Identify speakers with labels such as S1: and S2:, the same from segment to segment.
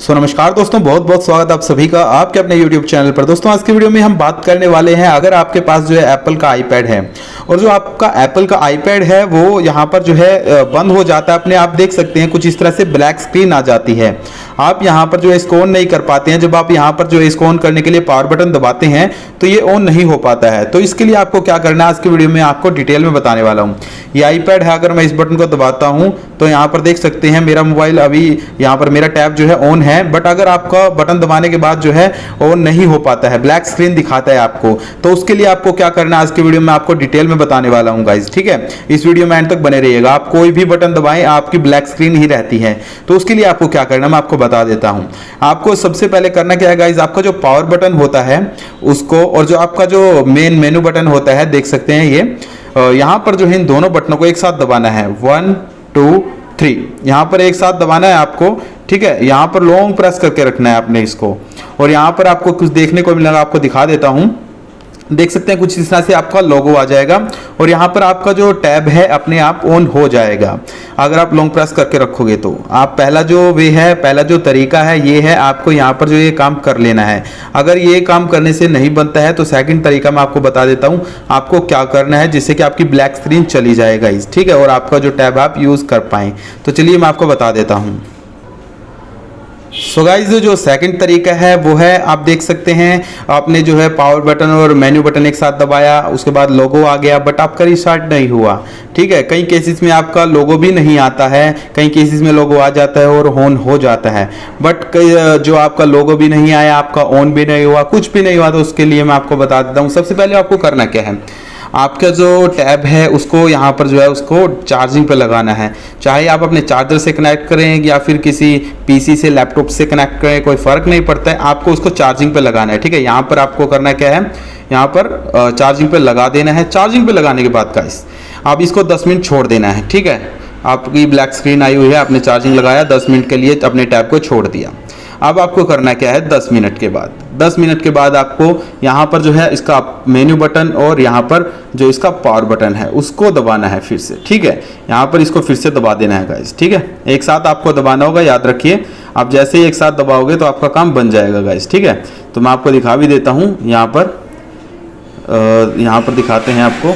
S1: नमस्कार दोस्तों, बहुत बहुत स्वागत आप सभी का आपके अपने YouTube चैनल पर। दोस्तों आज की वीडियो में हम बात करने वाले हैं, अगर आपके पास जो है एप्पल का आईपैड है और जो आपका एप्पल का आईपैड है वो यहाँ पर जो है बंद हो जाता है अपने, आप देख सकते हैं कुछ इस तरह से ब्लैक स्क्रीन आ जाती है। आप यहाँ पर जो है इसको ऑन नहीं कर पाते हैं। जब आप यहाँ पर जो है इसको ऑन करने के लिए पावर बटन दबाते हैं तो ये ऑन नहीं हो पाता है। तो इसके लिए आपको क्या करना है आज की वीडियो में आपको डिटेल में बताने वाला हूँ। ये आईपैड है, अगर मैं इस बटन को दबाता हूँ तो यहाँ पर देख सकते हैं मेरा मोबाइल अभी यहाँ पर मेरा टैब जो है ऑन है, बट अगर आपका बटन दबाने के बाद जो है ऑन नहीं हो पाता है, ब्लैक स्क्रीन दिखाता है आपको, तो उसके लिए आपको क्या करना है आज की वीडियो में आपको डिटेल में बताने वाला हूँ गाइस। ठीक है, इस वीडियो में एंड तक बने रहिएगा। आप कोई भी बटन दबाएं आपकी ब्लैक स्क्रीन ही रहती है, तो उसके लिए आपको क्या करना है मैं आपको बता देता हूँ। आपको सबसे पहले करना क्या है गाइस, आपका जो पावर बटन होता है उसको और जो आपका जो मेन मेनू बटन होता है देख सकते हैं ये यहाँ पर जो है इन दोनों बटनों को एक साथ दबाना है। 1 2 3 यहाँ पर एक साथ दबाना है आपको। ठीक है, यहाँ पर लॉन्ग प्रेस करके रखना है आपने इसको, और यहाँ पर आपको कुछ देखने को मिलेगा, आपको दिखा देता हूँ। देख सकते हैं कुछ इस तरह से आपका लोगो आ जाएगा और यहाँ पर आपका जो टैब है अपने आप ऑन हो जाएगा अगर आप लॉन्ग प्रेस करके रखोगे तो। आप पहला जो वे है, पहला जो तरीका है ये है, आपको यहाँ पर जो ये काम कर लेना है। अगर ये काम करने से नहीं बनता है तो सेकंड तरीका मैं आपको बता देता हूँ आपको क्या करना है, जिससे कि आपकी ब्लैक स्क्रीन चली जाएगा इस, ठीक है, और आपका जो टैब आप यूज़ कर पाएँ। तो चलिए मैं आपको बता देता हूँ। सो गाइज जो सेकंड तरीका है वो है, आप देख सकते हैं आपने जो है पावर बटन और मेन्यू बटन एक साथ दबाया, उसके बाद लोगो आ गया, बट आपका रिस्टार्ट नहीं हुआ। ठीक है, कई केसेस में आपका लोगो भी नहीं आता है, कई केसेस में लोगो आ जाता है और ऑन हो जाता है, बट जो आपका लोगो भी नहीं आया, आपका ऑन भी नहीं हुआ, कुछ भी नहीं हुआ, तो उसके लिए मैं आपको बता देता हूँ। सबसे पहले आपको करना क्या है, आपका जो टैब है उसको यहाँ पर जो है उसको चार्जिंग पे लगाना है। चाहे आप अपने चार्जर से कनेक्ट करें या फिर किसी पीसी से, लैपटॉप से कनेक्ट करें, कोई फ़र्क नहीं पड़ता है, आपको उसको चार्जिंग पे लगाना है। ठीक है, यहाँ पर आपको करना क्या है, यहाँ पर चार्जिंग पे लगा देना है। चार्जिंग पे लगाने के बाद गाइस आप इसको 10 मिनट छोड़ देना है। ठीक है, आपकी ब्लैक स्क्रीन आई हुई है, आपने चार्जिंग लगाया, 10 मिनट के लिए अपने टैब को छोड़ दिया। अब आपको करना क्या है, 10 मिनट के बाद, 10 मिनट के बाद आपको यहाँ पर जो है इसका मेन्यू बटन और यहाँ पर जो इसका पावर बटन है उसको दबाना है फिर से। ठीक है, यहाँ पर इसको फिर से दबा देना है गाइस। ठीक है, एक साथ आपको दबाना होगा, याद रखिए। आप जैसे ही एक साथ दबाओगे तो आपका काम बन जाएगा गाइस। ठीक है, तो मैं आपको दिखा भी देता हूँ, यहाँ पर दिखाते हैं आपको।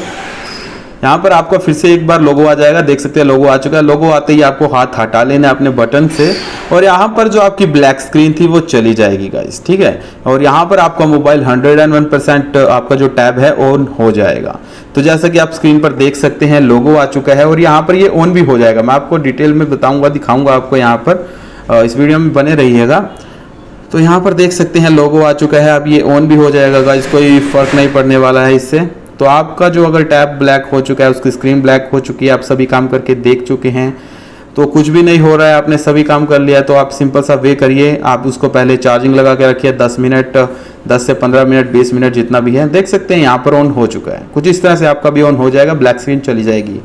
S1: यहाँ पर आपको फिर से एक बार लोगो आ जाएगा, देख सकते हैं लोगो आ चुका है। लोगो आते ही आपको हाथ हटा लेना है अपने बटन से और यहाँ पर जो आपकी ब्लैक स्क्रीन थी वो चली जाएगी गाइस। ठीक है, और यहाँ पर आपका मोबाइल 101% आपका जो टैब है ऑन हो जाएगा। तो जैसा कि आप स्क्रीन पर देख सकते हैं लोगो आ चुका है और यहाँ पर ये ऑन भी हो जाएगा। मैं आपको डिटेल में बताऊँगा, दिखाऊँगा आपको यहाँ पर, इस वीडियो में बने रहिएगा। तो यहाँ पर देख सकते हैं लोगो आ चुका है, अब ये ऑन भी हो जाएगा गाइस, कोई फ़र्क नहीं पड़ने वाला है इससे। तो आपका जो अगर टैब ब्लैक हो चुका है, उसकी स्क्रीन ब्लैक हो चुकी है, आप सभी काम करके देख चुके हैं, तो कुछ भी नहीं हो रहा है, आपने सभी काम कर लिया, तो आप सिंपल सा वे करिए, आप उसको पहले चार्जिंग लगा के रखिए 10 मिनट, 10 से 15 मिनट, 20 मिनट जितना भी है। देख सकते हैं यहाँ पर ऑन हो चुका है, कुछ इस तरह से आपका भी ऑन हो जाएगा, ब्लैक स्क्रीन चली जाएगी।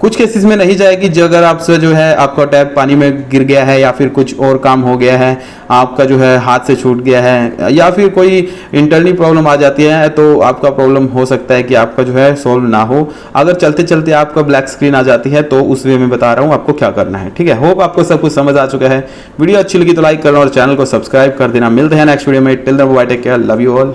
S1: कुछ केसेस में नहीं जाएगी, जो अगर आपसे जो है आपका टैब पानी में गिर गया है या फिर कुछ और काम हो गया है, आपका जो है हाथ से छूट गया है या फिर कोई इंटरनल प्रॉब्लम आ जाती है, तो आपका प्रॉब्लम हो सकता है कि आपका जो है सॉल्व ना हो। अगर चलते चलते आपका ब्लैक स्क्रीन आ जाती है तो उस वे में बता रहा हूँ आपको क्या करना है। ठीक है, होप आपको सब कुछ समझ आ चुका है। वीडियो अच्छी लगी तो लाइक करना और चैनल को सब्सक्राइब कर देना। मिलते हैं नेक्स्ट वीडियो में, till then bye, take care, love you all.